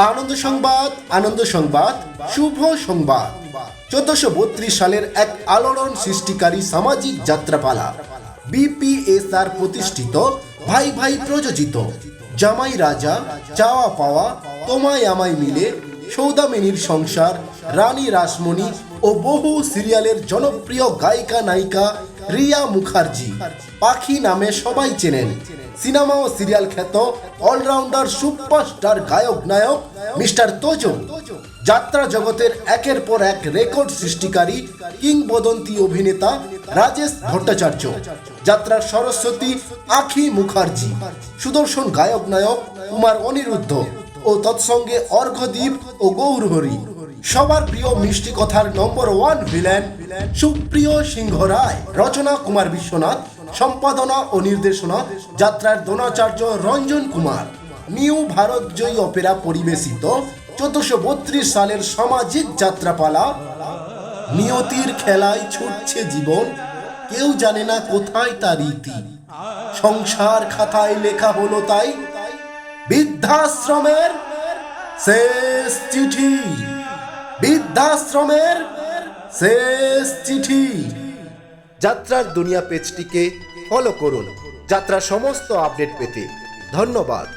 আনন্দ সংবাদ, আনন্দ সংবাদ, শুভ সংবাদ। 1432 সালের এক আলোড়ন সৃষ্টিকারী সামাজিক যাত্রাপালা বিপিএসআর প্রতিষ্ঠিত, ভাই ভাই প্রযোজিত, জামাই রাজা, চাওয়া পাওয়া, তোমায় আমায় মিলে, সৌদামিনীর সংসার, রানী রাসমণি ও বহু সিরিয়ালের জনপ্রিয় গায়িকা নায়িকা রিয়া মুখার্জি পাখি নামে সবাই চেনেন। সিনেমা ও সিরিয়াল খ্যাত অলরাউন্ডার সুপারস্টার গায়ক নায়ক মিস্টার তোজো, যাত্রা জগতের একের পর এক রেকর্ড সৃষ্টিকারী কিংবদন্তি অভিনেতা রাজেশ ভট্টাচার্য, যাত্রার সরস্বতী আখি মুখার্জি, সুদর্শন গায়ক নায়ক কুমার অনিরুদ্ধ ও তৎসঙ্গে অর্ঘ্যদীপ ও গৌরহরি, সবার প্রিয় মিষ্টি কথার নম্বর 1 ভিলেন সুপ্রিয় সিংহ রায়, রচনা কুমার বিশ্বনাথ, সম্পাদনা ও নির্দেশনা যাত্রার দ্রোণাচার্য রঞ্জন কুমার। নিউ ভারত জয়ী অপেরা পরিবেশিত 1432 সালের সামাজিক যাত্রাপালা নিয়তির খেলায় ছুটছে জীবন, কেউ জানে না কোথায় তার রীতি, সংসার খাতায় লেখা হলো তাই বৃদ্ধাশ্রমের শেষ চিঠি, বৃদ্ধাশ্রমের শেষ চিঠি। যাত্রার দুনিয়া পেজটিকে ফলো করুন যাত্রার সমস্ত আপডেট পেতে। ধন্যবাদ।